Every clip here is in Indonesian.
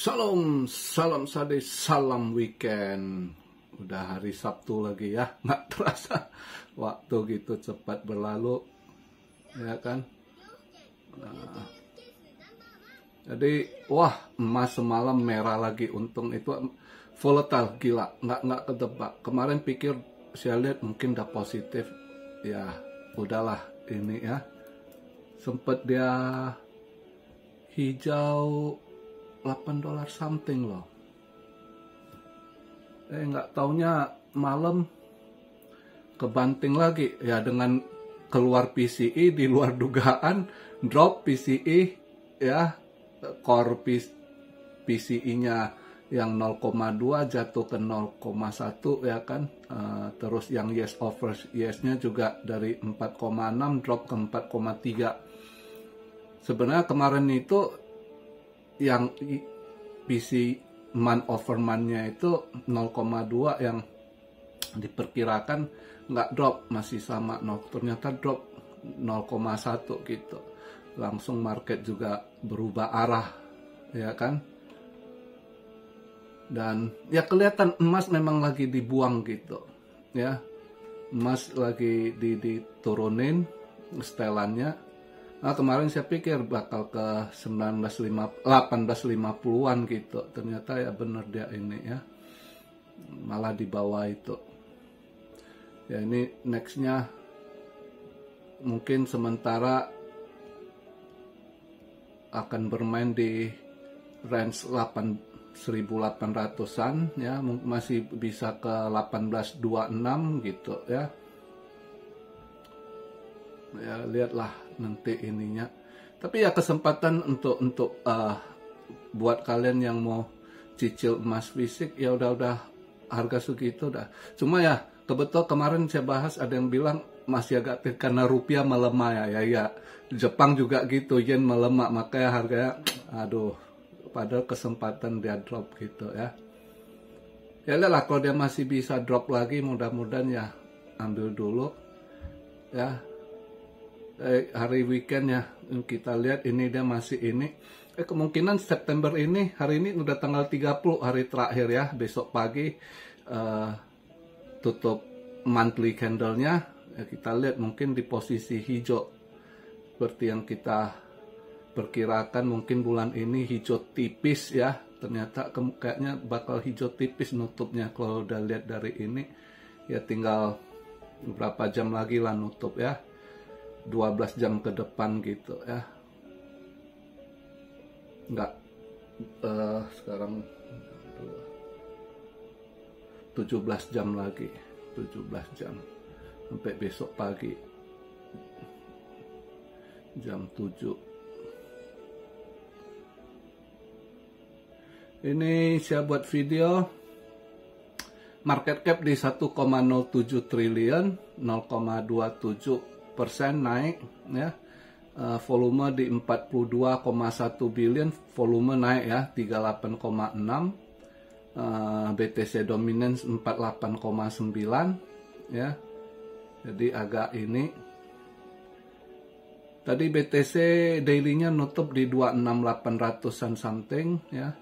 Salam sade, salam weekend. Udah hari Sabtu lagi ya, nggak terasa waktu gitu cepat berlalu, ya kan? Nah, jadi, wah, emas semalam merah lagi, untung itu volatile, gila, nggak ketebak. Kemarin pikir saya lihat mungkin udah positif, ya udahlah ini ya. Sempet dia hijau $8 something loh. Nggak taunya malam kebanting lagi ya, dengan keluar PCE di luar dugaan, drop PCE ya, core PCE-nya yang 0,2 jatuh ke 0,1 ya kan. Terus yang yes over yes-nya juga dari 4,6 drop ke 4,3. Sebenarnya kemarin itu yang PC month over month-nya itu 0,2 yang diperkirakan nggak drop, masih sama, ternyata drop 0,1 gitu. Langsung market juga berubah arah ya kan. Dan ya kelihatan emas memang lagi dibuang gitu ya. Emas lagi diturunin setelannya. Nah, kemarin saya pikir bakal ke 1850-an gitu. Ternyata ya bener dia ini ya. Malah di bawah itu. Ya ini nextnya mungkin sementara akan bermain di range 1800-an ya. Masih bisa ke 1826 gitu ya. Ya lihatlah nanti ininya. Tapi ya kesempatan untuk buat kalian yang mau cicil emas fisik ya udah harga segitu dah. Cuma ya kebetulan kemarin saya bahas ada yang bilang masih agak karena rupiah melemah ya. Jepang juga gitu, yen melemah, makanya harganya aduh, padahal kesempatan dia drop gitu ya. Ya lihatlah kalau dia masih bisa drop lagi, mudah-mudahan ya ambil dulu ya. Hari weekend ya kita lihat ini dia masih ini kemungkinan September ini, hari ini udah tanggal 30, hari terakhir ya, besok pagi tutup monthly candle-nya ya, kita lihat mungkin di posisi hijau seperti yang kita perkirakan. Mungkin bulan ini hijau tipis ya, ternyata kayaknya bakal hijau tipis nutupnya. Kalau udah lihat dari ini ya tinggal beberapa jam lagi lah nutup ya, 12 jam ke depan gitu ya. Enggak, sekarang 17 jam lagi, 17 jam sampai besok pagi jam 7. Ini saya buat video market cap di 1,07 triliun, 0,27% naik ya. Volume di 42,1 billion, volume naik ya 38,6. BTC dominance 48,9 ya. Jadi agak ini. Tadi BTC daily-nya nutup di 26.800-an something ya.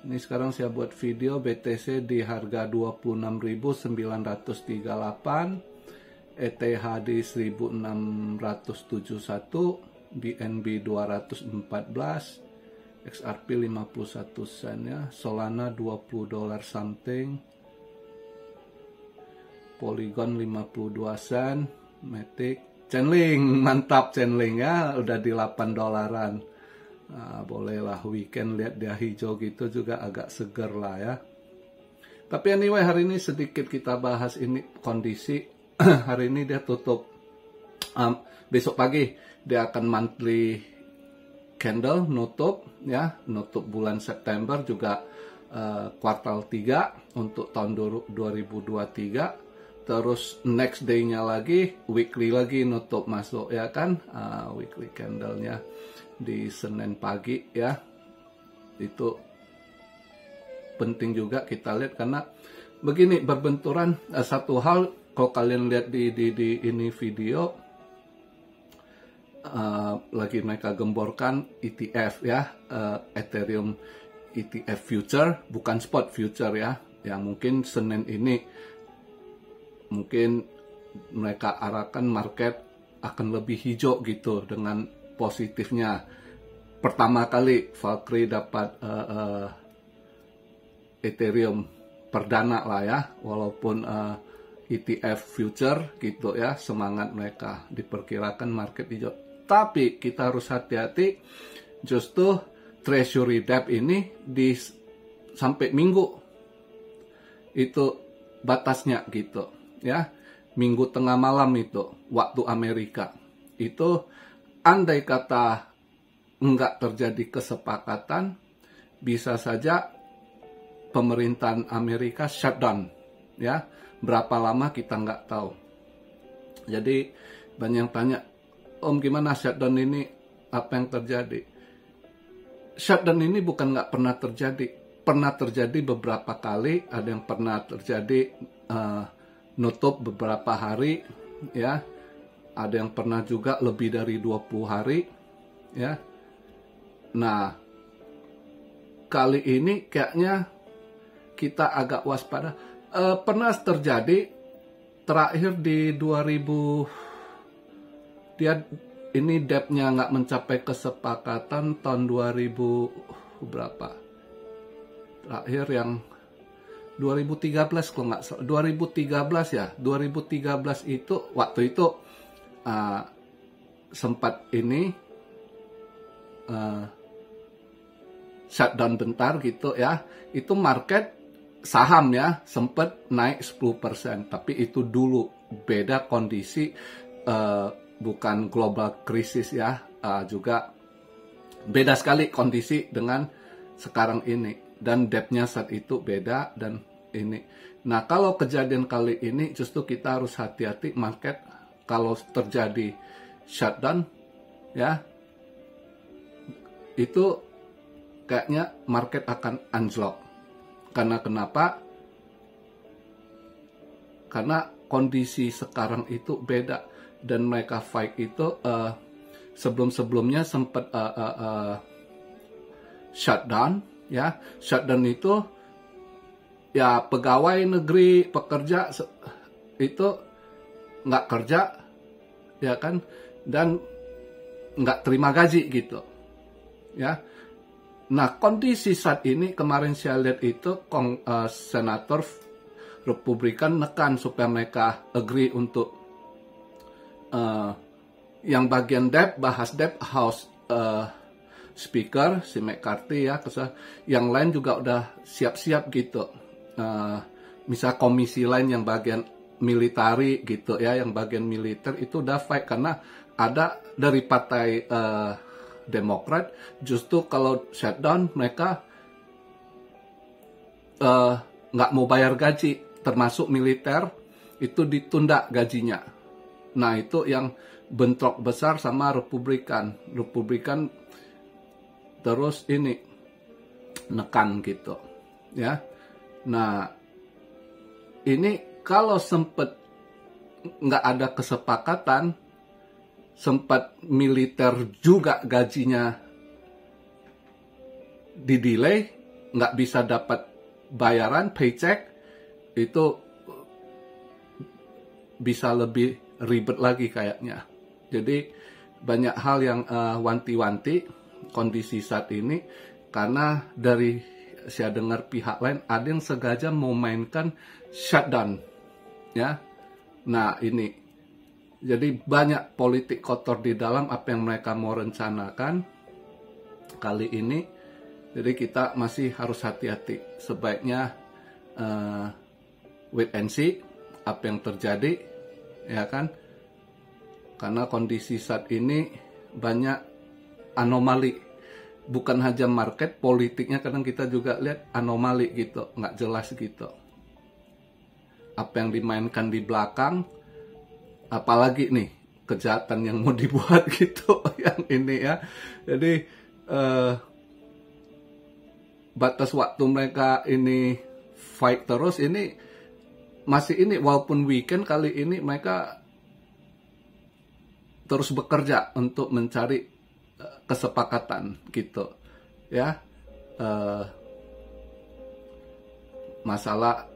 Ini sekarang saya buat video BTC di harga 26.938. ETH di 1671, BNB 214, XRP 51 sen ya, Solana $20 something, Polygon 52 sen, Matic, Chainlink, mantap Chainlink ya, udah di $8. Nah, bolehlah weekend lihat dia hijau gitu juga agak seger lah ya. Tapi anyway, hari ini sedikit kita bahas ini kondisi. Hari ini dia tutup, besok pagi dia akan monthly candle nutup ya, nutup bulan September juga kuartal 3 untuk tahun 2023. Terus next day-nya lagi, weekly lagi nutup masuk ya kan, weekly candle-nya di Senin pagi ya. Itu penting juga kita lihat karena begini berbenturan. Satu hal, kalau kalian lihat di ini video, lagi mereka gemborkan ETF ya, Ethereum ETF future, bukan spot future ya, yang mungkin Senin ini mungkin mereka arahkan market akan lebih hijau gitu dengan positifnya. Pertama kali Valkyrie dapat Ethereum perdana lah ya, walaupun ETF future gitu ya, semangat mereka diperkirakan market hijau. Tapi kita harus hati-hati, justru treasury debt ini sampai minggu itu batasnya gitu ya, minggu tengah malam itu waktu Amerika itu, andai kata enggak terjadi kesepakatan, bisa saja pemerintahan Amerika shutdown ya. Berapa lama kita nggak tahu. Jadi banyak yang tanya, Om gimana shutdown ini, apa yang terjadi? Shutdown ini bukan nggak pernah terjadi. Pernah terjadi beberapa kali, ada yang pernah terjadi nutup beberapa hari ya. Ada yang pernah juga lebih dari 20 hari ya. Nah, kali ini kayaknya kita agak waspada. Pernah terjadi terakhir di 2000, dia ini debt-nya nggak mencapai kesepakatan tahun 2000 berapa? Terakhir yang 2013 kalau nggak salah, 2013 ya, 2013 itu waktu itu sempat ini shutdown bentar gitu ya, itu market saham ya sempat naik 10%, tapi itu dulu beda kondisi, bukan global krisis ya, juga beda sekali kondisi dengan sekarang ini, dan debt-nya saat itu beda dan ini. Nah, kalau kejadian kali ini justru kita harus hati-hati market kalau terjadi shutdown ya, itu kayaknya market akan anjlok. Karena kenapa? Karena kondisi sekarang itu beda, dan mereka fight itu sebelum-sebelumnya sempat shutdown ya. Shutdown itu ya pegawai negeri, pekerja itu nggak kerja ya kan, dan nggak terima gaji gitu ya. Nah, kondisi saat ini kemarin saya lihat itu senator Republikan nekan supaya mereka agree untuk yang bagian debt, bahas debt, House Speaker si McCarthy ya, yang lain juga udah siap-siap gitu. Misal komisi lain yang bagian military gitu ya, yang bagian militer itu udah fight karena ada dari partai Demokrat, justru kalau shutdown mereka nggak mau bayar gaji, termasuk militer itu ditunda gajinya. Nah, itu yang bentrok besar sama Republikan terus ini nekan gitu ya. Nah, ini kalau sempet nggak ada kesepakatan, sempat militer juga gajinya di-delay, nggak bisa dapat bayaran, paycheck, itu bisa lebih ribet lagi kayaknya. Jadi banyak hal yang wanti-wanti kondisi saat ini, karena dari saya dengar pihak lain ada yang sengaja mau mainkan shutdown ya. Nah, ini jadi banyak politik kotor di dalam apa yang mereka mau rencanakan kali ini. Jadi kita masih harus hati-hati. Sebaiknya wait and see apa yang terjadi, ya kan? Karena kondisi saat ini banyak anomali. Bukan hanya market, politiknya kadang kita juga lihat anomali gitu, nggak jelas gitu. Apa yang dimainkan di belakang, apalagi nih kejahatan yang mau dibuat gitu yang ini ya. Jadi batas waktu mereka ini fight terus ini masih ini, walaupun weekend kali ini mereka terus bekerja untuk mencari kesepakatan gitu ya. masalah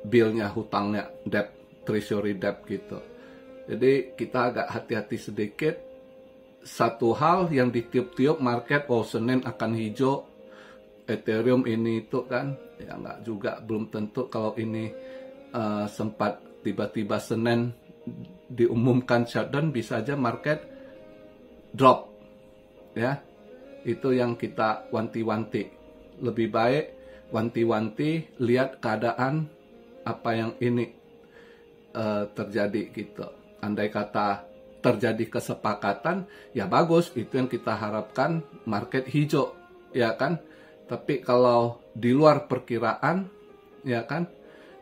bilnya, hutangnya, debt, treasury debt gitu. Jadi kita agak hati-hati sedikit. Satu hal yang ditiup-tiup market, oh Senin akan hijau, Ethereum ini itu kan, ya nggak juga, belum tentu. Kalau ini sempat tiba-tiba Senin diumumkan shutdown, bisa aja market drop, ya. Itu yang kita wanti-wanti. Lebih baik wanti-wanti, lihat keadaan apa yang ini terjadi gitu. Andai kata terjadi kesepakatan, ya bagus, itu yang kita harapkan, market hijau, ya kan. Tapi kalau di luar perkiraan, ya kan,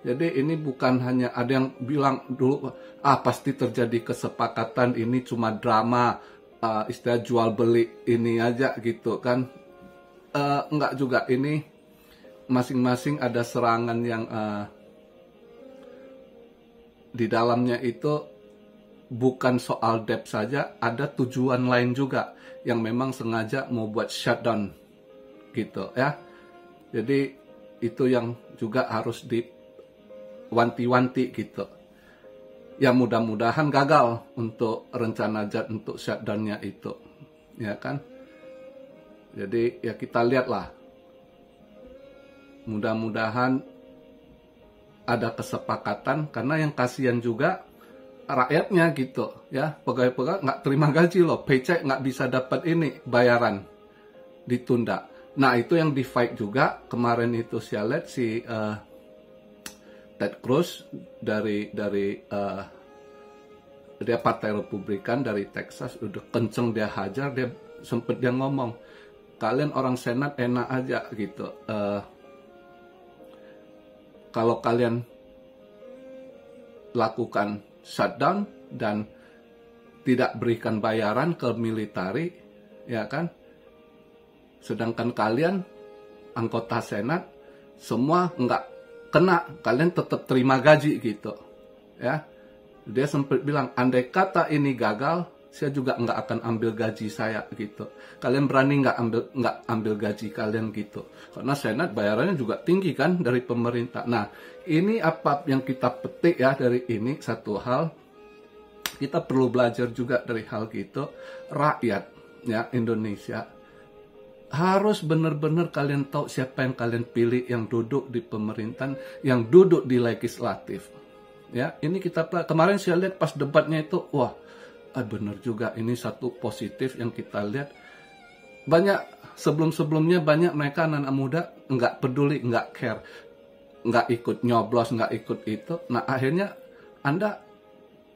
jadi ini bukan hanya ada yang bilang dulu, pasti terjadi kesepakatan, ini cuma drama, istilah jual beli ini aja gitu kan. Enggak juga, ini masing-masing ada serangan yang di dalamnya itu bukan soal debt saja, ada tujuan lain juga yang memang sengaja mau buat shutdown gitu ya. Jadi itu yang juga harus diwanti-wanti gitu. Ya mudah-mudahan gagal untuk rencana untuk shutdownnya itu, ya kan. Jadi ya kita lihatlah, mudah-mudahan ada kesepakatan, karena yang kasihan juga rakyatnya gitu ya, pegawai-pegawai nggak terima gaji loh, paycheck nggak bisa dapat ini, bayaran ditunda. Nah itu yang di fight juga kemarin itu saya lihat si Ted Cruz dari dia Partai Republikan dari Texas, udah kenceng dia hajar, dia sempet dia ngomong, kalian orang Senat enak aja gitu, kalau kalian lakukan shutdown dan tidak berikan bayaran ke militari, ya kan, sedangkan kalian anggota Senat semua nggak kena, kalian tetap terima gaji gitu ya. Dia sempat bilang, andai kata ini gagal, saya juga nggak akan ambil gaji saya gitu. Kalian berani nggak ambil gaji kalian gitu, karena Senat bayarannya juga tinggi kan dari pemerintah. Nah ini apa yang kita petik ya dari ini, satu hal kita perlu belajar juga dari hal gitu. Rakyat ya Indonesia harus benar-benar kalian tahu siapa yang kalian pilih, yang duduk di pemerintahan, yang duduk di legislatif. Ya, ini kita kemarin saya lihat pas debatnya itu, wah, benar juga, ini satu positif yang kita lihat. Banyak sebelum-sebelumnya banyak mereka anak-anak muda nggak peduli, nggak care, nggak ikut nyoblos, nggak ikut itu. Nah akhirnya Anda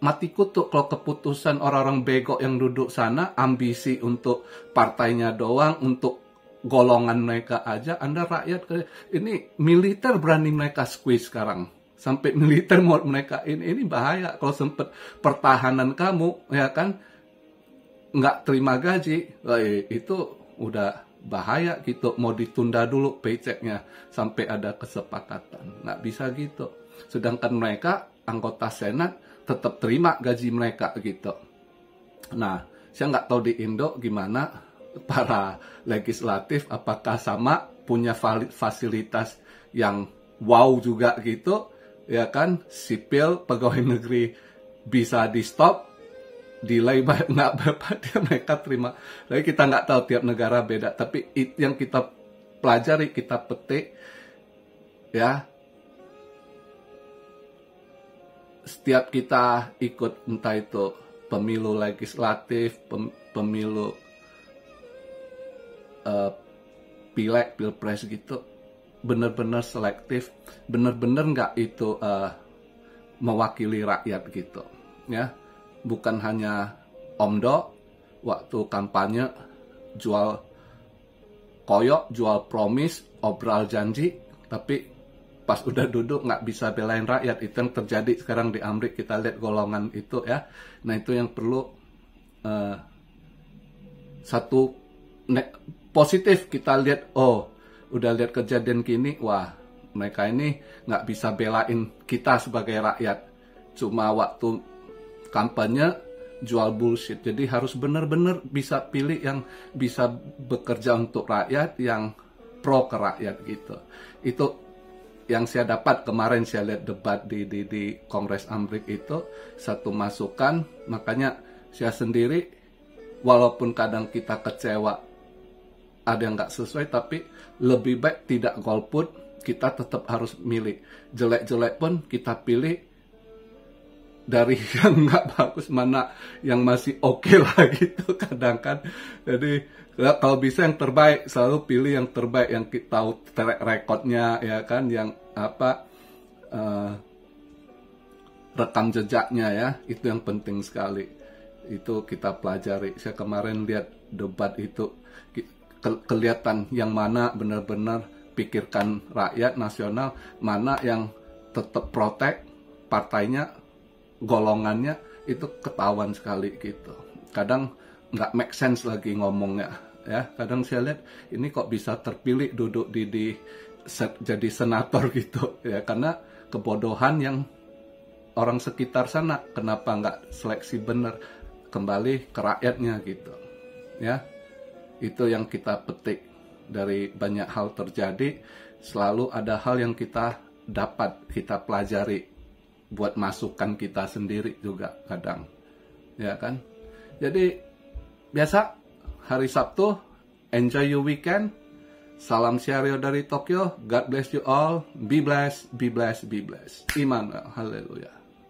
mati kutu kalau keputusan orang-orang bego yang duduk sana, ambisi untuk partainya doang, untuk golongan mereka aja. Anda rakyat, ini militer berani mereka squeeze sekarang, sampai militer mau mereka ini bahaya. Kalau sempet pertahanan kamu ya kan nggak terima gaji, itu udah bahaya gitu. Mau ditunda dulu paychecknya sampai ada kesepakatan, nggak bisa gitu. Sedangkan mereka anggota Senat tetap terima gaji mereka gitu. Nah, saya nggak tahu di Indo gimana para legislatif, apakah sama punya fasilitas yang wow juga gitu, ya kan? Sipil, pegawai negeri bisa di stop, delay nggak berapa dia mereka terima. Jadi kita nggak tahu, tiap negara beda. Tapi yang kita pelajari, kita petik, ya. Setiap kita ikut entah itu pemilu legislatif, pemilu pileg, pilpres gitu, benar-benar selektif, benar-benar nggak itu mewakili rakyat gitu, ya. Bukan hanya omdo waktu kampanye jual koyok, jual promis, obral janji, tapi pas udah duduk nggak bisa belain rakyat. Itu yang terjadi sekarang di Amerika, kita lihat golongan itu ya. Nah itu yang perlu satu positif kita lihat. Oh udah lihat kejadian gini, wah mereka ini nggak bisa belain kita sebagai rakyat, cuma waktu kampanye jual bullshit. Jadi harus benar-benar bisa pilih yang bisa bekerja untuk rakyat, yang pro ke rakyat gitu. Itu yang saya dapat kemarin saya lihat debat di Kongres Amerika itu satu masukan, makanya saya sendiri walaupun kadang kita kecewa ada yang nggak sesuai, tapi lebih baik tidak golput, kita tetap harus milih. Jelek-jelek pun kita pilih dari yang nggak bagus, mana yang masih oke lah gitu kadang kan. Jadi kalau bisa yang terbaik, selalu pilih yang terbaik, yang kita tahu track recordnya ya kan, yang apa rekam jejaknya ya, itu yang penting sekali. Itu kita pelajari. Saya kemarin lihat debat itu kelihatan yang mana benar-benar pikirkan rakyat nasional, mana yang tetap protek partainya, golongannya, itu ketahuan sekali gitu. Kadang nggak make sense lagi ngomongnya ya. Kadang saya lihat ini kok bisa terpilih duduk jadi senator gitu ya, karena kebodohan yang orang sekitar sana. Kenapa nggak seleksi benar, kembali ke rakyatnya gitu ya. Itu yang kita petik dari banyak hal terjadi. Selalu ada hal yang kita dapat, kita pelajari buat masukan kita sendiri juga kadang ya kan. Jadi biasa hari Sabtu, enjoy your weekend. Salam Syario dari Tokyo. God bless you all. Be blessed, be blessed, be blessed. Immanuel. Haleluya.